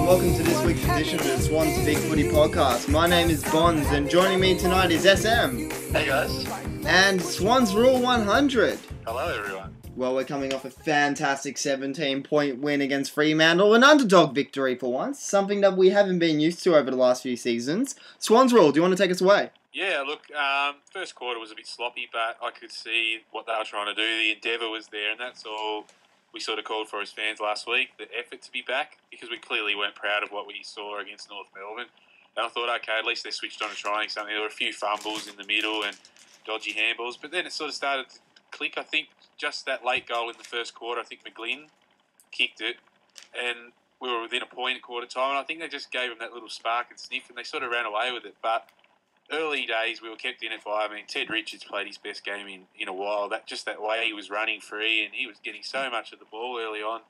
welcome to this week's edition of the Swans Bigfooty Podcast. My name is Bonz, and joining me tonight is SM. Hey guys. And Swans Rule 100. Hello everyone. Well, we're coming off a fantastic 17-point win against Fremantle, an underdog victory for once, something that we haven't been used to over the last few seasons. Swans Rule, do you want to take us away? Yeah, look, first quarter was a bit sloppy, but I could see what they were trying to do. The endeavour was there, and that's all we sort of called for as fans last week, the effort to be back, because we clearly weren't proud of what we saw against North Melbourne. And I thought, okay, at least they switched on to trying something. There were a few fumbles in the middle and dodgy handballs, but then it sort of started to click. I think just that late goal in the first quarter, I think McGlynn kicked it, and we were within a point at quarter time, and I think they just gave them that little spark and sniff, and they sort of ran away with it. But early days, we were kept in it by, Ted Richards played his best game in a while. That way he was running free and he was getting so much of the ball early on.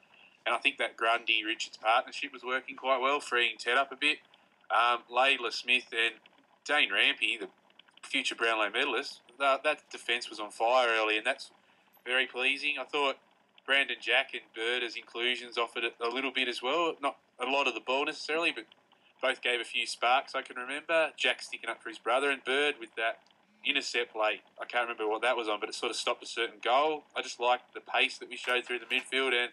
And I think that Grundy-Richards partnership was working quite well, freeing Ted up a bit. Laidler Smith and Dane Rampy, the future Brownlow medalist, that defence was on fire early, and that's very pleasing. I thought Brandon Jack and Bird as inclusions offered it a little bit as well. Not a lot of the ball necessarily, but both gave a few sparks, I can remember. Jack sticking up for his brother, and Bird with that intercept late. I can't remember what that was on, but it sort of stopped a certain goal. I just liked the pace that we showed through the midfield, and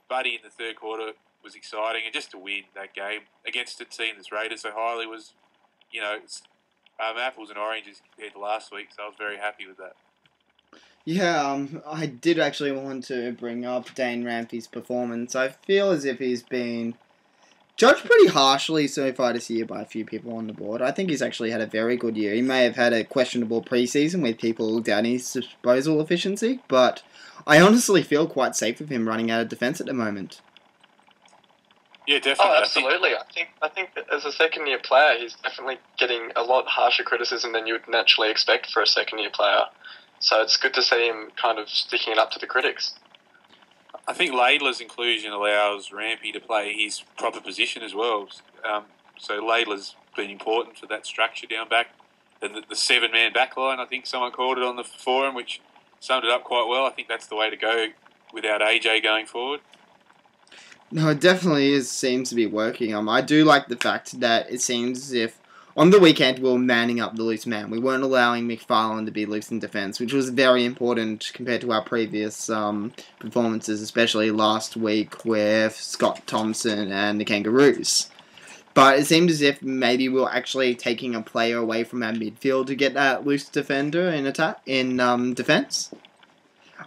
Buddy in the third quarter was exciting. And just to win that game against a team that's rated so highly was, apples and oranges compared to last week, so I was very happy with that. Yeah, I did actually want to bring up Dane Rampy's performance. I feel as if he's been judged pretty harshly so far this year by a few people on the board. I think he's actually had a very good year. He may have had a questionable preseason with people doubting his disposal efficiency, but I honestly feel quite safe with him running out of defence at the moment. Yeah, definitely. Oh, absolutely. I think that as a second-year player, he's definitely getting a lot harsher criticism than you would naturally expect for a second-year player. So it's good to see him kind of sticking it up to the critics. I think Laidler's inclusion allows Rampy to play his proper position as well. So Laidler's been important for that structure down back. And the seven-man backline, I think someone called it on the forum, which summed it up quite well. I think that's the way to go without AJ going forward. No, it definitely seems to be working. I do like the fact that it seems as if on the weekend we were manning up the loose man. We weren't allowing McFarlane to be loose in defence, which was very important compared to our previous performances, especially last week with Scott Thompson and the Kangaroos. But it seemed as if maybe we were actually taking a player away from our midfield to get that loose defender in defence.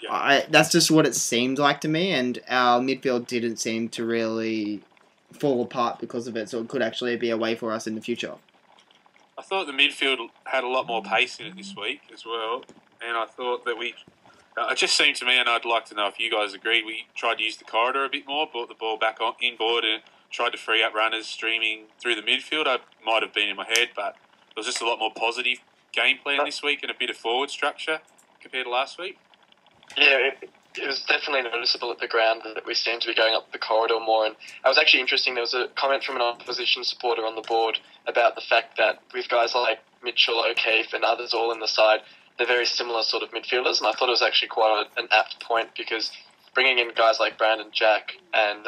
Yeah. That's just what it seemed like to me, and our midfield didn't seem to really fall apart because of it, so it could actually be a way for us in the future. I thought the midfield had a lot more pace in it this week as well, and I thought that it just seemed to me, and I'd like to know if you guys agreed, we tried to use the corridor a bit more, brought the ball back on inboard and tried to free up runners streaming through the midfield. I might have been in my head, but there was just a lot more positive game plan this week and a bit of forward structure compared to last week. Yeah, it was definitely noticeable at the ground that we seemed to be going up the corridor more. And it was actually interesting, there was a comment from an opposition supporter on the board about the fact that with guys like Mitchell, O'Keefe and others all in the side, they're very similar sort of midfielders. And I thought it was actually quite an apt point, because bringing in guys like Brandon Jack and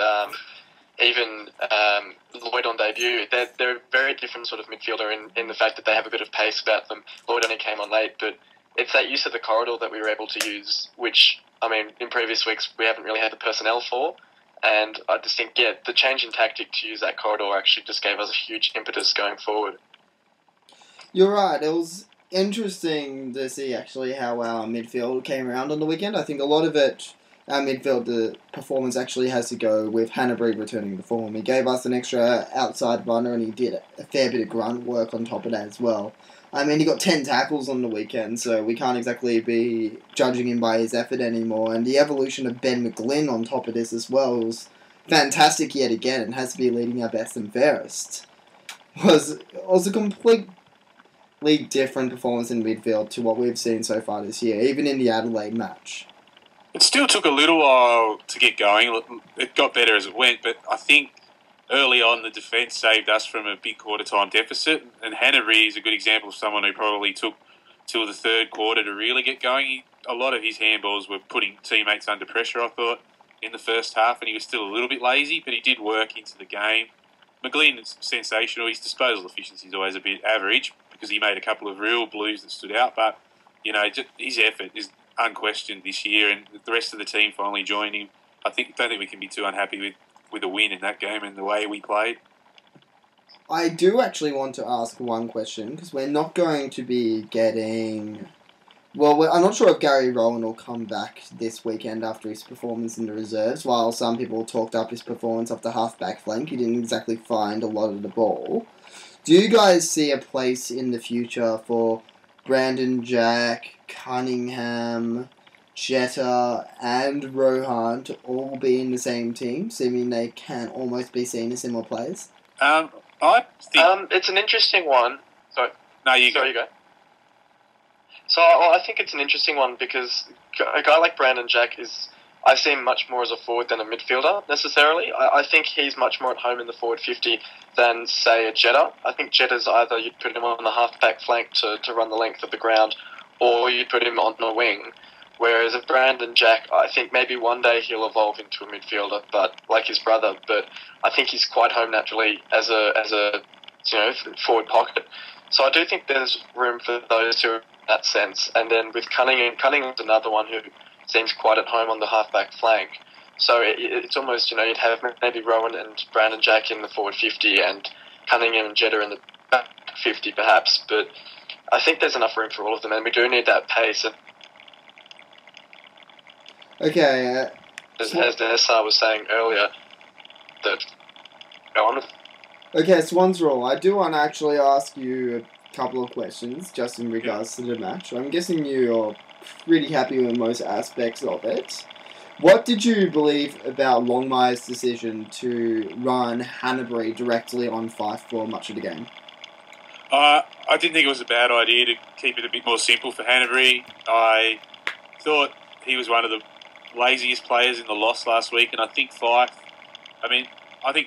even Lloyd on debut, they're a very different sort of midfielder in the fact that they have a bit of pace about them. Lloyd only came on late, but it's that use of the corridor that we were able to use, which, in previous weeks we haven't really had the personnel for. And I just think, the change in tactic to use that corridor actually just gave us a huge impetus going forward. You're right. It was interesting to see actually how our midfield came around on the weekend. I think a lot of it, our midfield performance actually has to go with Hanbury returning to form. He gave us an extra outside runner, and he did a fair bit of grunt work on top of that as well. He got 10 tackles on the weekend, so we can't exactly be judging him by his effort anymore. And the evolution of Ben McGlynn on top of this as well was fantastic yet again, and has to be leading our best and fairest. It was a completely different performance in midfield to what we've seen so far this year, even in the Adelaide match. It still took a little while to get going. It got better as it went, but I think early on, the defence saved us from a big quarter-time deficit, and Hanbury is a good example of someone who probably took till the third quarter to really get going. A lot of his handballs were putting teammates under pressure, I thought, in the first half, and he was still a little bit lazy, but he did work into the game. McGlynn's sensational. His disposal efficiency is always a bit average because he made a couple of real blues that stood out. But, just his effort is unquestioned this year, and the rest of the team finally joined him. Don't think we can be too unhappy with a win in that game and the way we played. I do actually want to ask one question, because we're not going to be getting... Well, I'm not sure if Gary Rowan will come back this weekend after his performance in the reserves. While some people talked up his performance off the half-back flank, he didn't exactly find a lot of the ball. Do you guys see a place in the future for Brandon Jack, Cunningham, Jetta, and Rohan to all be in the same team, assuming they can almost be seen as similar players? I think... it's an interesting one. Sorry. No, you go. So I think it's an interesting one because a guy like Brandon Jack I see him much more as a forward than a midfielder, necessarily. I think he's much more at home in the forward 50 than, say, a Jetta. I think Jetta's either you'd put him on the half-back flank to run the length of the ground, or you'd put him on the wing. Whereas a Brandon Jack, I think maybe one day he'll evolve into a midfielder, but like his brother. But I think he's quite home naturally as a forward pocket. So I do think there's room for those two in that sense. And then with Cunningham's another one who seems quite at home on the half-back flank. So it's almost, you'd have maybe Rowan and Brandon Jack in the forward 50 and Cunningham and Jetta in the back 50 perhaps. But I think there's enough room for all of them, and we do need that pace. Okay. As Nessar was saying earlier, that go on. Okay, Swans Rule. I do want to actually ask you a couple of questions just in regards to the match. I'm guessing you're pretty happy with most aspects of it. What did you believe about Longmire's decision to run Hanbury directly on Fife for much of the game? I didn't think it was a bad idea to keep it a bit more simple for Hanbury. I thought he was one of the laziest players in the loss last week, and I think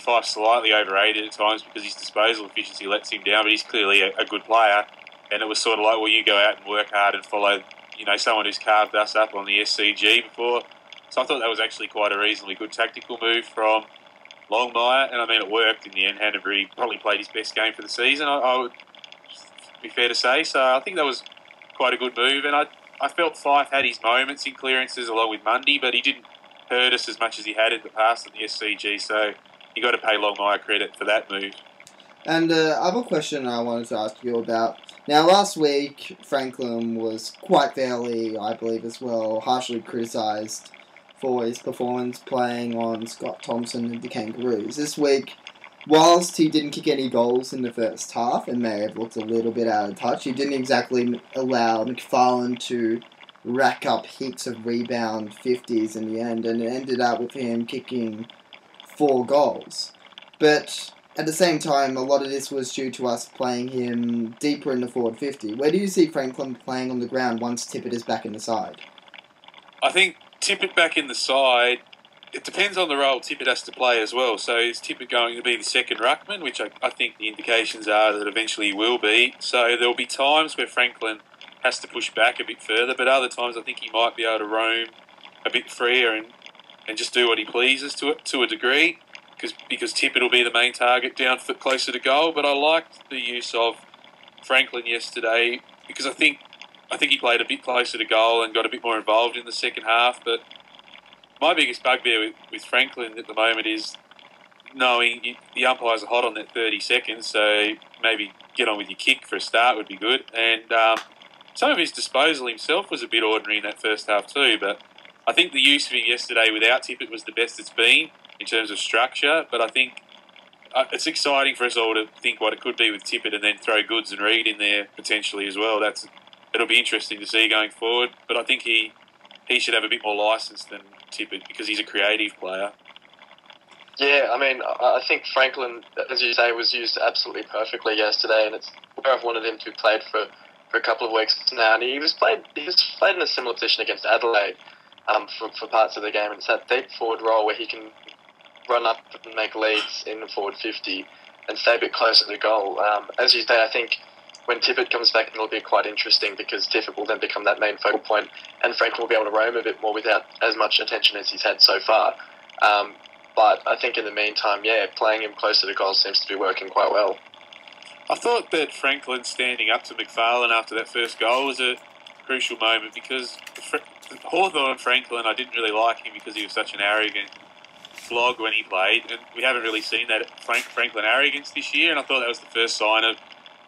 Fife's slightly overrated at times because his disposal efficiency lets him down, but he's clearly a good player. And it was sort of like, well, you go out and work hard and follow, someone who's carved us up on the SCG before. So I thought that was actually quite a reasonably good tactical move from Longmire, and it worked in the end. Hanbury probably played his best game for the season, I would be fair to say. So I think that was quite a good move, and I felt Fife had his moments in clearances along with Mundy, but he didn't hurt us as much as he had in the past at the SCG, so you got to pay Longmire credit for that move. And the other question I wanted to ask you about, now last week Franklin was quite fairly, I believe as well, harshly criticised for his performance playing on Scott Thompson and the Kangaroos. This week, whilst he didn't kick any goals in the first half and may have looked a little bit out of touch, he didn't exactly allow McFarlane to rack up heaps of rebound 50s in the end, and it ended up with him kicking 4 goals. But at the same time, a lot of this was due to us playing him deeper in the forward 50. Where do you see Franklin playing on the ground once Tippett is back in the side? I think Tippett back in the side, it depends on the role Tippett has to play as well. So is Tippett going to be the second ruckman, which I think the indications are that eventually he will be. So there'll be times where Franklin has to push back a bit further, but other times I think he might be able to roam a bit freer and just do what he pleases to a degree, because Tippett will be the main target down closer to goal. But I liked the use of Franklin yesterday because I think he played a bit closer to goal and got a bit more involved in the second half. But my biggest bugbear with Franklin at the moment is knowing the umpires are hot on that 30 seconds, so maybe get on with your kick for a start would be good. And some of his disposal himself was a bit ordinary in that first half too, but I think the use of him yesterday without Tippett was the best it's been in terms of structure. But I think it's exciting for us all to think what it could be with Tippett and then throw Goods and Reid in there potentially as well. It'll be interesting to see going forward, but I think he should have a bit more licence than Tippett because he's a creative player. Yeah, I think Franklin, as you say, was used absolutely perfectly yesterday, and it's where I've wanted him to play for a couple of weeks now. And he was played in a similar position against Adelaide for parts of the game, and it's that deep forward role where he can run up and make leads in the forward 50 and stay a bit closer to the goal. As you say, I think when Tippett comes back, it'll be quite interesting because Tippett will then become that main focal point, and Franklin will be able to roam a bit more without as much attention as he's had so far. But I think in the meantime, playing him closer to goal seems to be working quite well. I thought that Franklin standing up to McFarlane after that first goal was a crucial moment because Hawthorn Franklin, I didn't really like him because he was such an arrogant flog when he played, and we haven't really seen that Franklin arrogance this year, and I thought that was the first sign of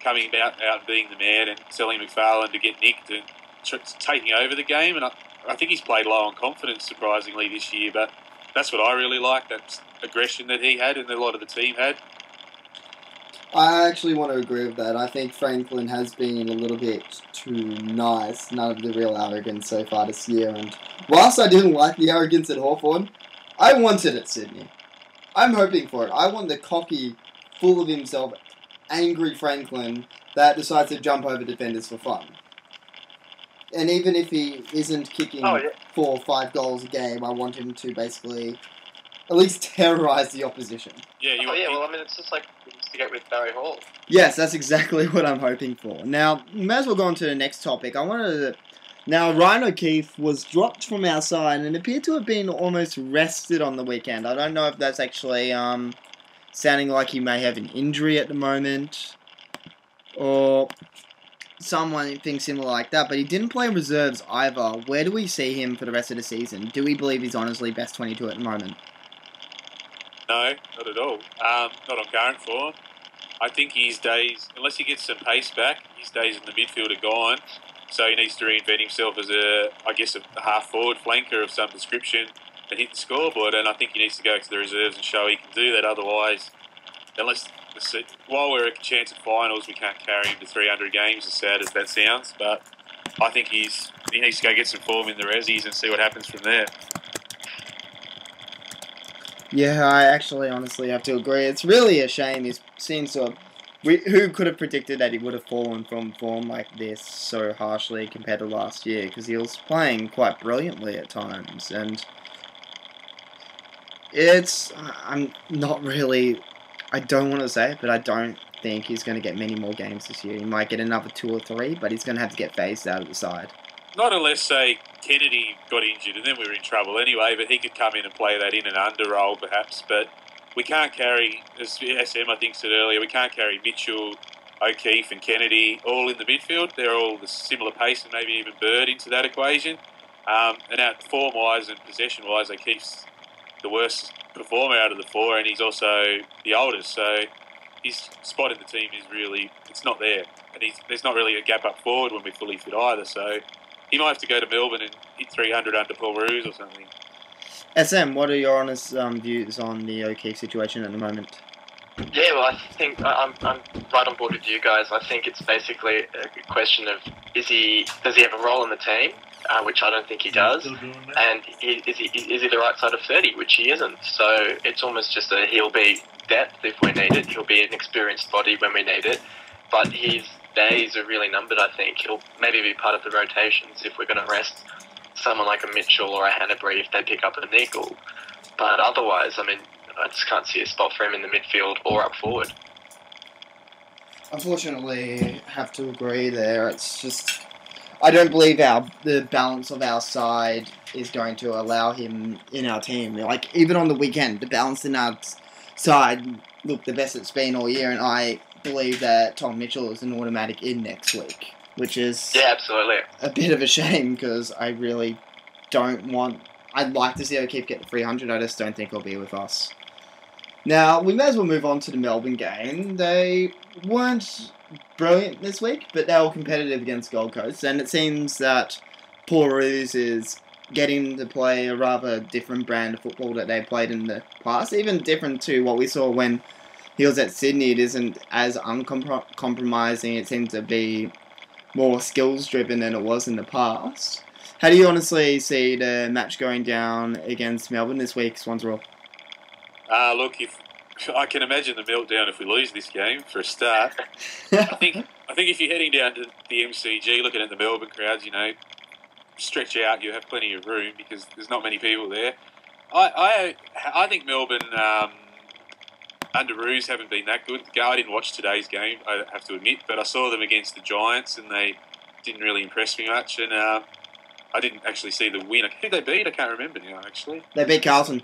coming out and being the man and telling McFarlane to get nicked and taking over the game, and I think he's played low on confidence, surprisingly, this year, but that's what I really like, that aggression that he had and that a lot of the team had. I actually want to agree with that. I think Franklin has been a little bit too nice. None of the real arrogance so far this year. And whilst I didn't like the arrogance at Hawthorn, I want it at Sydney. I'm hoping for it. I want the cocky, full of himself, angry Franklin that decides to jump over defenders for fun. And even if he isn't kicking 4 or 5 goals a game, I want him to basically at least terrorise the opposition. It's just like we used to get with Barry Hall. Yes, that's exactly what I'm hoping for. Now, we may as well go on to the next topic. Now, Ryan O'Keefe was dropped from our side and appeared to have been almost rested on the weekend. I don't know if that's actually sounding like he may have an injury at the moment or something similar like that, but he didn't play reserves either. Where do we see him for the rest of the season? Do we believe he's honestly best 22 at the moment? No, not at all. Not on current form. I think his days, unless he gets some pace back, his days in the midfield are gone. So he needs to reinvent himself as a half-forward flanker of some description and hit the scoreboard. And I think he needs to go to the reserves and show he can do that. Otherwise, while we're a chance at finals, we can't carry him to 300 games, as sad as that sounds. But I think he needs to go get some form in the resis and see what happens from there. Yeah, I actually honestly have to agree. It's really a shame. He seems to have... Who could have predicted that he would have fallen from form like this so harshly compared to last year? Because he was playing quite brilliantly at times. And I'm not really... I don't want to say it, but I don't think he's going to get many more games this year. He might get another 2 or 3, but he's going to have to get phased out of the side. Not unless, say, Kennedy got injured and then we were in trouble anyway, but he could come in and play that in and under role perhaps. But we can't carry, as SM I think said earlier, we can't carry Mitchell, O'Keefe and Kennedy all in the midfield. They're all the similar pace and maybe even Bird into that equation. And out form-wise and possession-wise, O'Keefe's the worst performer out of the 4 and he's also the oldest. So his spot in the team is really, it's not there. And there's not really a gap up forward when we're fully fit either. So he might have to go to Melbourne and hit 300 under Paul Roos or something. SM, what are your honest views on the O'Keefe situation at the moment? Yeah, well, I think I'm right on board with you guys. I think it's basically a question of does he have a role in the team, which I don't think he does, and is he the right side of 30, which he isn't. So it's almost just he'll be depth if we need it. He'll be an experienced body when we need it, but his days are really numbered. I think he'll maybe be part of the rotations if we're going to rest someone like a Mitchell or a Hanbury if they pick up a nickel. But otherwise, I mean, I just can't see a spot for him in the midfield or up forward. Unfortunately, have to agree there. It's just, I don't believe the balance of our side is going to allow him in our team. Like, even on the weekend, the balance in our side looked the best it's been all year, and I believe that Tom Mitchell is an automatic in next week, which is absolutely a bit of a shame because I really don't want... I'd like to see O'Keefe get the 300, I just don't think he'll be with us. Now, we may as well move on to the Melbourne game. They weren't brilliant this week, but they were competitive against Gold Coast, and it seems that Paul Roos is getting to play a rather different brand of football that they played in the past, even different to what we saw when he was at Sydney. It isn't as uncompromising. It seems to be more skills-driven than it was in the past. How do you honestly see the match going down against Melbourne this week, Swans? Look, I can imagine the meltdown if we lose this game, for a start. I think if you're heading down to the MCG, looking at the Melbourne crowds, stretch out, you have plenty of room because there's not many people there. I think Melbourne, under Roos, haven't been that good. I didn't watch today's game, I have to admit, but I saw them against the Giants and they didn't really impress me much. And I didn't actually see the win. Who they beat? I can't remember now, actually. They beat Carlton.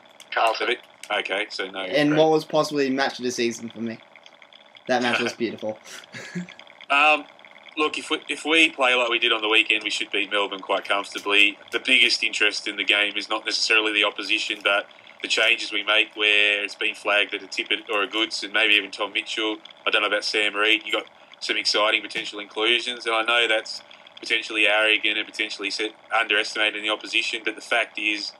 Okay, so no. In what was possibly match of the season for me. That match was beautiful. Look, if we play like we did on the weekend, we should beat Melbourne quite comfortably. The biggest interest in the game is not necessarily the opposition, but the changes we make where it's been flagged that a Tippett or a Goods and maybe even Tom Mitchell. I don't know about Sam Reid. You got some exciting potential inclusions, and I know that's potentially arrogant and potentially underestimating the opposition, but the fact is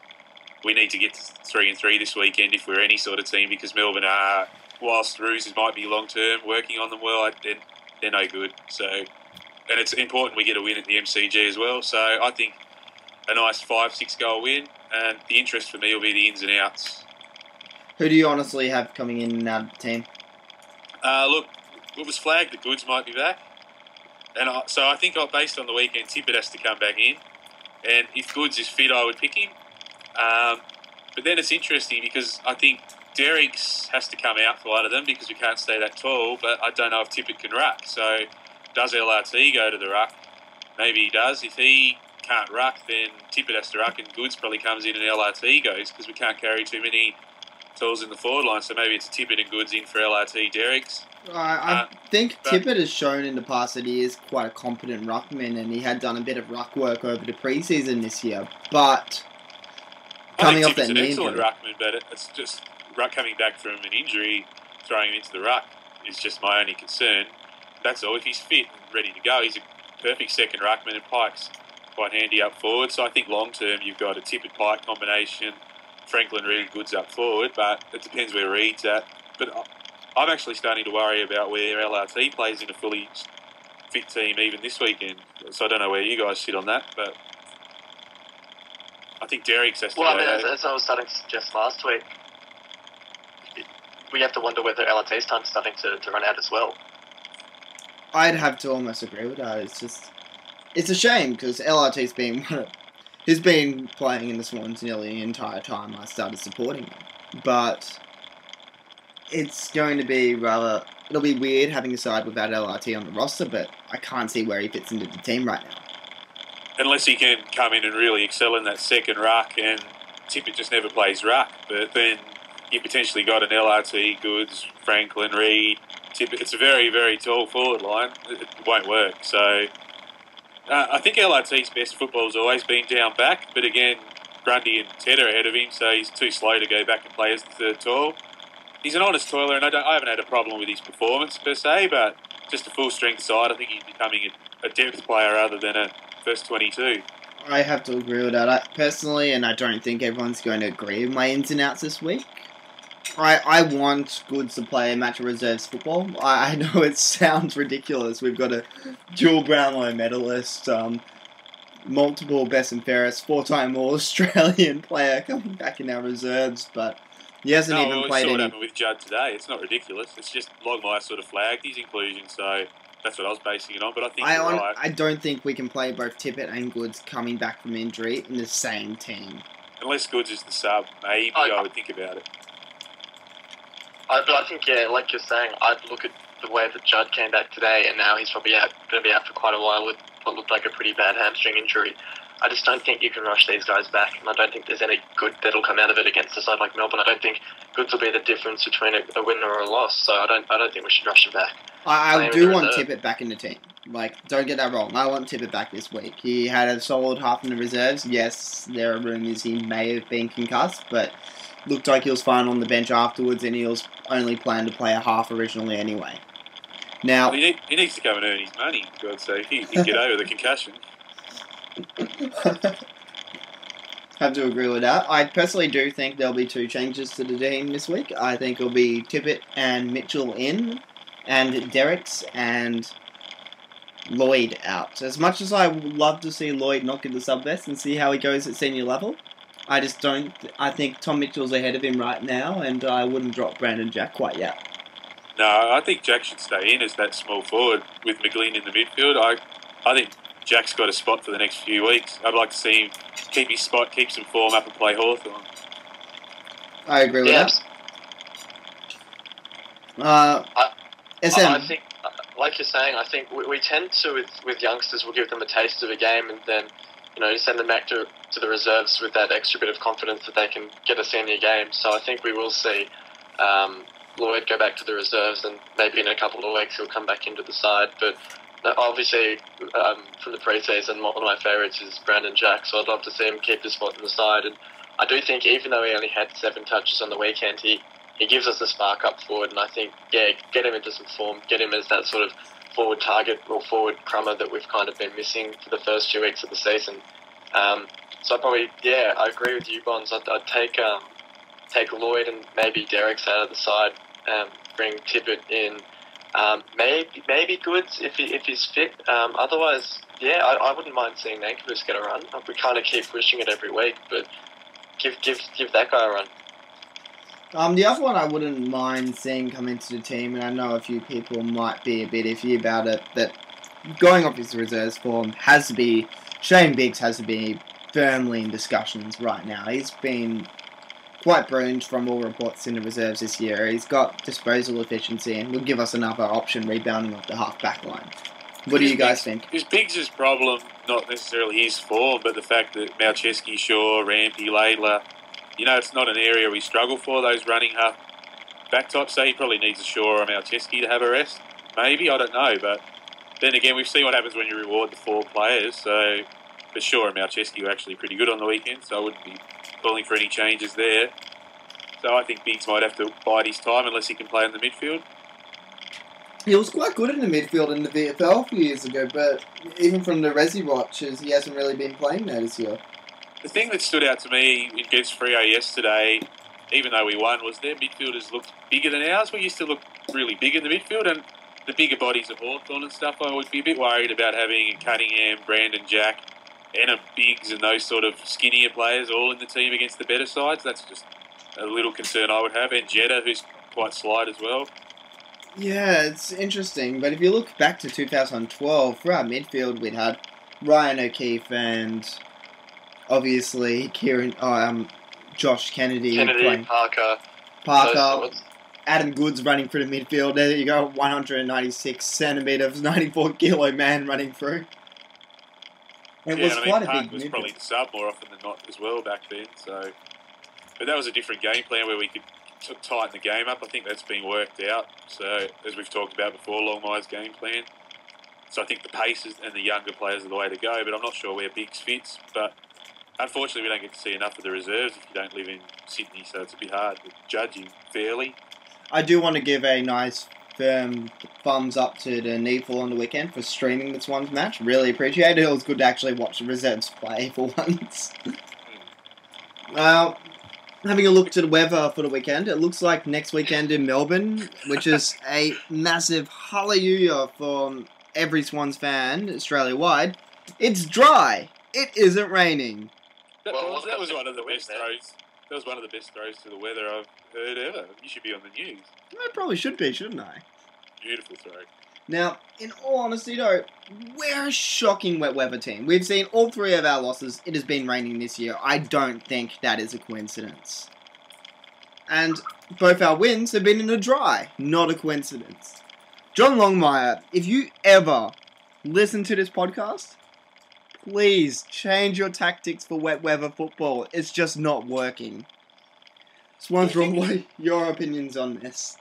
we need to get to 3-3 this weekend if we're any sort of team, because Melbourne are, whilst Roosters might be long-term working on them well, they're no good. So, and it's important we get a win at the MCG as well. So I think a nice 5-6 goal win, and the interest for me will be the ins and outs. Who do you honestly have coming in and out of the team? Look, it was flagged that Goods might be back. And so I think based on the weekend, Tippett has to come back in. And if Goods is fit, I would pick him. But then it's interesting because I think Derricks has to come out for one of them because we can't stay that tall. But I don't know if Tippett can ruck. So does LRT go to the ruck? Maybe he does. If he can't ruck, then Tippett has to ruck and Goods probably comes in and LRT goes because we can't carry too many tools in the forward line. So maybe it's Tippett and Goods in for LRT Derricks. I think Tippett has shown in the past that he is quite a competent ruckman, and he had done a bit of ruck work over the preseason this year. But coming off that knee injury, an excellent ruckman, but it's just coming back from an injury, throwing him into the ruck is just my only concern. That's all. If he's fit and ready to go, he's a perfect second ruckman, and Pike's quite handy up forward. So I think long term you've got a Tippett-Pike combination, Franklin Reid Goods up forward, but it depends where Reid's at. But I'm actually starting to worry about where LRT plays in a fully fit team even this weekend. So I don't know where you guys sit on that, but I think Derricks has to go. As I was starting to suggest last week, we have to wonder whether LRT's time's starting to run out as well. I'd have to almost agree with that. It's a shame because LRT's he's been playing in the Swans nearly the entire time I started supporting him. But it's going to be it'll be weird having a side without LRT on the roster, but I can't see where he fits into the team right now. Unless he can come in and really excel in that second ruck, and Tippett just never plays ruck, but then you potentially got an LRT, Goods, Franklin, Reid, Tippett. It's a very, very tall forward line. It won't work. So I think LRT's best football has always been down back, but again, Grundy and Ted are ahead of him, so he's too slow to go back and play as the third tall. He's an honest toiler, and I haven't had a problem with his performance per se, but just a full-strength side, I think he's becoming a depth player rather than a first 22. I have to agree with that personally, and I don't think everyone's going to agree with my ins and outs this week. I want Goods to play a match of reserves football. I know it sounds ridiculous. We've got a dual Brownlow medalist, multiple best and fairest, 4-time All-Australian player coming back in our reserves, but he hasn't even played any. What happened with Judd today. It's not ridiculous. It's just Longmire sort of flagged his inclusion, so that's what I was basing it on. But I think you're right. I don't think we can play both Tippett and Goods coming back from injury in the same team. Unless Goods is the sub, maybe I would think about it. But I think, like you're saying, I'd look at the way that Judd came back today, and now he's probably going to be out for quite a while with what looked like a pretty bad hamstring injury. I just don't think you can rush these guys back, and I don't think there's any good that'll come out of it against a side like Melbourne. I don't think Goods will be the difference between a win or a loss, so I don't think we should rush him back. I do want Tippett back in the team. Don't get that wrong. I want Tippett back this week. He had a solid half in the reserves. Yes, there are rumours he may have been concussed, but looked like he was fine on the bench afterwards, and he was only planned to play a half originally anyway. Now he needs to come and earn his money, for God's sake. He can get over the concussion. Have to agree with that. I personally do think there'll be 2 changes to the team this week. I think it'll be Tippett and Mitchell in, and Derricks and Lloyd out. As much as I would love to see Lloyd not get the sub vest and see how he goes at senior level, I just don't. I think Tom Mitchell's ahead of him right now, and I wouldn't drop Brandon Jack quite yet. No, I think Jack should stay in as that small forward with McGlynn in the midfield. I think Jack's got a spot for the next few weeks. I'd like to see him keep his spot, keep some form up and play Hawthorn. I agree with that. SM. I think, like you're saying, I think we tend to, with youngsters, we'll give them a taste of a game and then you send them back to the reserves with that extra bit of confidence that they can get a senior game. So I think we will see Lloyd go back to the reserves, and maybe in a couple of weeks he'll come back into the side. But obviously, from the pre-season, one of my favourites is Brandon Jack, so I'd love to see him keep the spot in the side. And I do think, even though he only had 7 touches on the weekend, he gives us a spark up forward, and I think, get him into some form, get him as that sort of forward target or forward crummer that we've kind of been missing for the first 2 weeks of the season. So I probably, I agree with you, Bonz. I'd take Lloyd and maybe Derek's out of the side, bring Tippett in, maybe Goods if he's fit. Otherwise, I wouldn't mind seeing Nankervis get a run. We kind of keep pushing it every week, but give that guy a run. The other one I wouldn't mind seeing come into the team, and I know a few people might be a bit iffy about it, that going off his reserves form has to be, Shane Biggs has to be firmly in discussions right now. He's been quite brilliant from all reports in the reserves this year. He's got disposal efficiency and will give us another option rebounding off the half-back line. What do you guys think? Is Biggs' problem not necessarily his form, but the fact that Malcheski, Shaw, Rampy, Laidler, it's not an area we struggle for, those running half-back types. So he probably needs a Shaw or a Malcheski to have a rest. Maybe, I don't know. But then again, we've seen what happens when you reward the 4 players. So, but Shaw and Malcheski were actually pretty good on the weekend, so I wouldn't be calling for any changes there. So I think Biggs might have to bide his time unless he can play in the midfield. He was quite good in the midfield in the VFL a few years ago, but even from the Resi watches, he hasn't really been playing there this year. The thing that stood out to me against Freo yesterday, even though we won, was their midfielders looked bigger than ours. We used to look really big in the midfield, and the bigger bodies of Hawthorn and stuff, I would be a bit worried about having a Cunningham, Brandon Jack, and a Biggs and those sort of skinnier players all in the team against the better sides. That's just a little concern I would have. And Jetta, who's quite slight as well. Yeah, it's interesting. But if you look back to 2012, for our midfield, we'd had Ryan O'Keefe and obviously Josh Kennedy playing. Parker. Adam Goods running through the midfield. There you go, 196 centimetres, 94 kilo man running through. It was quite a big was midfield. Probably the sub more often than not as well back then. So, but that was a different game plan where we could tighten the game up. I think that's been worked out. So, as we've talked about before, Longmire's game plan. So I think the pace and the younger players are the way to go, but I'm not sure where Biggs fits. But unfortunately, we don't get to see enough of the reserves if you don't live in Sydney, so it's a bit hard to judge him fairly. I do want to give a nice firm thumbs up to the Needful on the weekend for streaming the Swans match. Really appreciate it. It was good to actually watch the reserves play for once. Having a look to the weather for the weekend, it looks like next weekend in Melbourne, which is a massive hallelujah for every Swans fan Australia-wide, it's dry. It isn't raining. That was one of the best throws. That was one of the best throws to the weather I've heard ever. You should be on the news. I probably should be, shouldn't I? Beautiful throw. Now, in all honesty though, we're a shocking wet weather team. We've seen all 3 of our losses. It has been raining this year. I don't think that is a coincidence. And both our wins have been in the dry. Not a coincidence. John Longmire, if you ever listen to this podcast, please change your tactics for wet weather football. It's just not working. Swans, what are your opinions on this?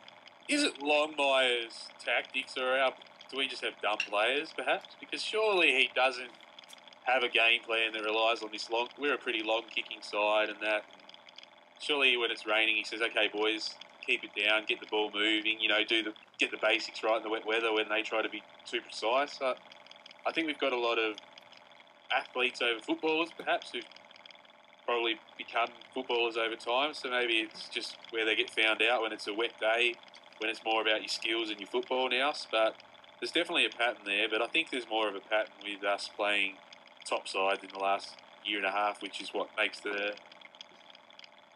Is it Longmire's tactics, or do we just have dumb players, perhaps? Because surely he doesn't have a game plan that relies on this long... We're a pretty long-kicking side and that. Surely when it's raining, he says, okay, boys, keep it down, get the ball moving, get the basics right in the wet weather when they try to be too precise. I think we've got a lot of athletes over footballers, perhaps, who've probably become footballers over time, so maybe it's just where they get found out when it's a wet day, when it's more about your skills and your football now. But there's definitely a pattern there, but I think there's more of a pattern with us playing top sides in the last year and a half, which is what makes the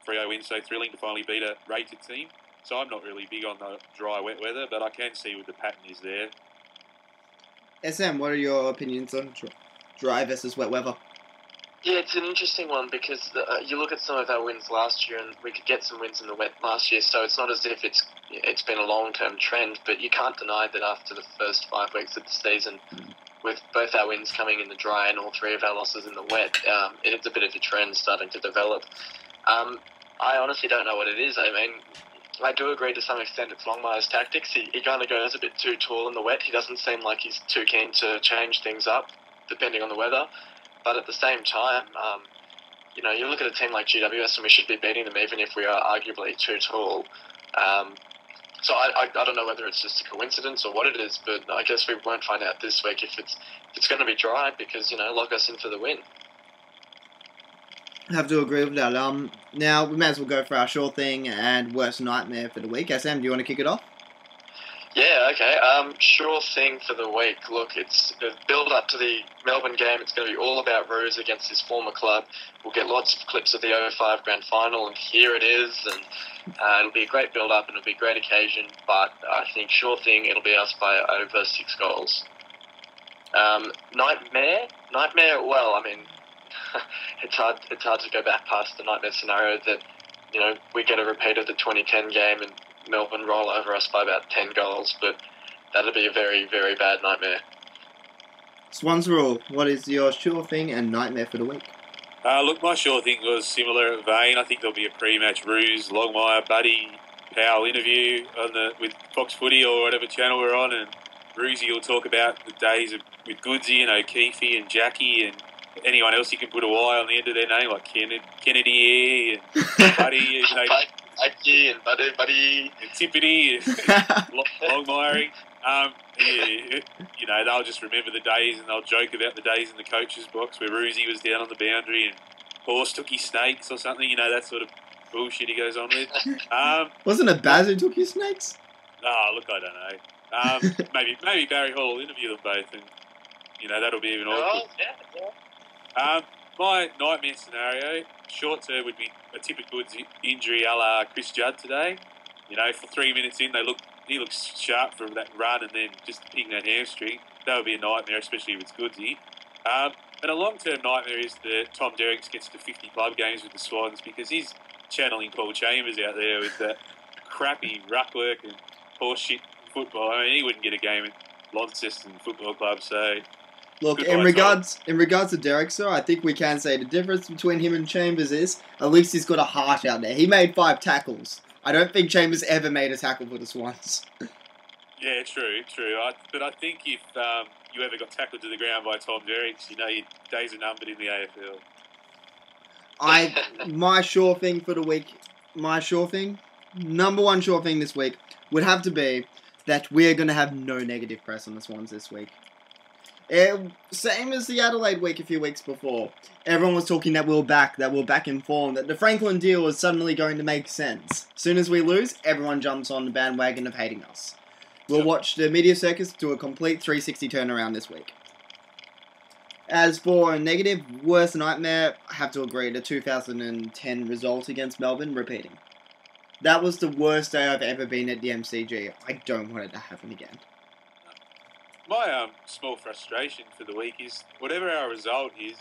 Freo win so thrilling to finally beat a rated team. So I'm not really big on the dry, wet weather, but I can see what the pattern is there. SM, what are your opinions on dry versus wet weather? Yeah, it's an interesting one because you look at some of our wins last year, and we could get some wins in the wet last year, so it's not as if it's been a long-term trend, but you can't deny that after the first 5 weeks of the season, with both our wins coming in the dry and all three of our losses in the wet, it's a bit of a trend starting to develop. I honestly don't know what it is. I mean, I do agree to some extent it's Longmire's tactics. He kind of goes a bit too tall in the wet. He doesn't seem like he's too keen to change things up depending on the weather. But at the same time, you look at a team like GWS and we should be beating them even if we are arguably too tall. So I don't know whether it's just a coincidence or what it is, but I guess we won't find out this week if it's going to be dry because, lock us in for the win. I have to agree with that. Now, we may as well go for our sure thing and worst nightmare for the week. SM, do you want to kick it off? Yeah, okay. Sure thing for the week. Look, it's the build up to the Melbourne game. It's going to be all about Ruse against his former club. We'll get lots of clips of the 05 Grand Final, and here it is. And it'll be a great build up and it'll be a great occasion. But I think sure thing, it'll be us by over 6 goals. Nightmare. Well, I mean, it's hard to go back past the nightmare scenario that we get a repeat of the 2010 game and Melbourne roll over us by about 10 goals, but that'd be a very, very bad nightmare. Swans Rule, what is your sure thing and nightmare for the week? Look, my sure thing was similar vein. I think there'll be a pre-match Ruse, Longmire, Buddy, Powell interview with Fox Footy or whatever channel we're on, and Rusey will talk about the days with Goodsy and O'Keefe and Jackie and anyone else you can put a Y on the end of their name, like Kennedy and Buddy, Jackie and Buddy and Tippity and Longmire. They'll just remember the days and they'll joke about the days in the coach's box where Rusey was down on the boundary and Horse took his snakes or something. That sort of bullshit he goes on with. Wasn't it Baz who took his snakes? Look, I don't know. Maybe Barry Hall will interview them both, and that'll be even awkward. Yeah. My nightmare scenario, short term, would be a typical injury a la Chris Judd today. For 3 minutes in, he looks sharp from that run and then just picking that hamstring. That would be a nightmare, especially if it's Goodsy. And a long-term nightmare is that Tom Derricks gets to 50 club games with the Swans because he's channeling Paul Chambers out there with that crappy ruck work and horseshit football. I mean, he wouldn't get a game at Launceston Football Club, so... Look, in regards to Derek, sir, I think we can say the difference between him and Chambers is at least he's got a heart out there. He made 5 tackles. I don't think Chambers ever made a tackle for the Swans. Yeah, true. But I think if you ever got tackled to the ground by Tom Derricks, your days are numbered in the AFL. My sure thing for the week, number one sure thing this week would have to be that we're going to have no negative press on the Swans this week. Same as the Adelaide week a few weeks before. Everyone was talking that we're back in form, that the Franklin deal was suddenly going to make sense. As soon as we lose, everyone jumps on the bandwagon of hating us. We'll watch the media circus do a complete 360 turnaround this week. As for a negative, worst nightmare, I have to agree, the 2010 result against Melbourne repeating. That was the worst day I've ever been at the MCG. I don't want it to happen again. My small frustration for the week is whatever our result is,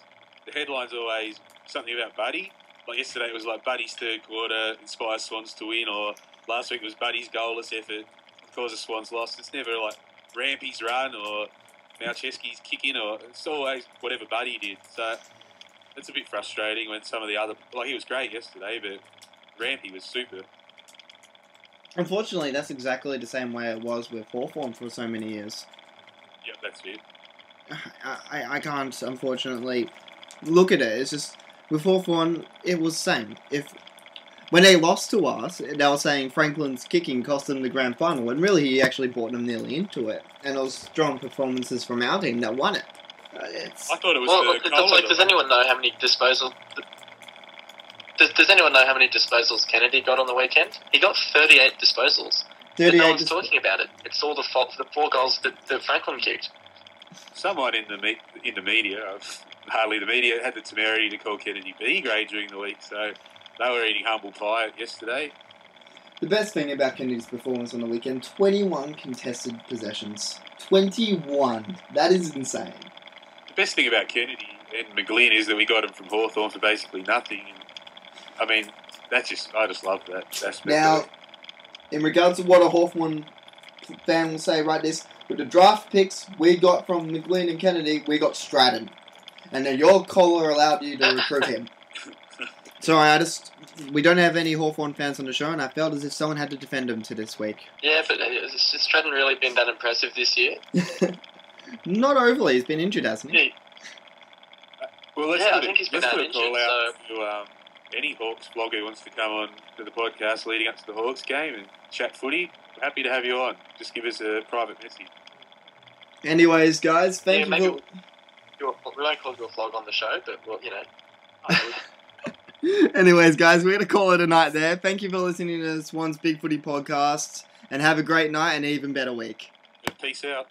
the headline's always something about Buddy. Like yesterday it was like Buddy's third quarter inspires Swans to win, or last week it was Buddy's goalless effort causes Swans lost. It's never like Rampy's run or Malcheski's kick in, or it's always whatever Buddy did. So it's a bit frustrating when some of the other... Like he was great yesterday, but Rampy was super. Unfortunately, that's exactly the same way it was with Hawthorn for so many years. Yep, that's it. I can't, unfortunately, look at it. It's just, with Hawthorn, it was the same. When they lost to us, they were saying Franklin's kicking cost them the grand final, when really he actually brought them nearly into it. And it was strong performances from our team that won it. I thought it was does anyone know how many disposals... Does anyone know how many disposals Kennedy got on the weekend? He got 38 disposals. But no one's talking about it. It's all the fault for the 4 goals that Franklin kicked. Someone in the media, hardly the media, had the temerity to call Kennedy B grade during the week, so they were eating humble pie yesterday. The best thing about Kennedy's performance on the weekend, 21 contested possessions. 21. That is insane. The best thing about Kennedy and McGlynn is that we got him from Hawthorn for basically nothing. And, I mean, I just love that aspect. Now, in regards to what a Hawthorn fan will say right this, With the draft picks we got from McLean and Kennedy, we got Stratton. And then your collar allowed you to recruit him. Sorry, we don't have any Hawthorn fans on the show, and I felt as if someone had to defend him to this week. Yeah, but has Stratton really been that impressive this year? Not overly. He's been injured, hasn't he? Well, I think he's been out injured. Call out to any Hawks vlogger who wants to come on to the podcast leading up to the Hawks game and chat footy. Happy to have you on. Just give us a private message. Anyways, guys, thank you. Maybe we won't call you a vlog on the show, but well, you know. Anyways, guys, we're going to call it a night there. Thank you for listening to the Swans Bigfooty Podcast, and have a great night and an even better week. Peace out.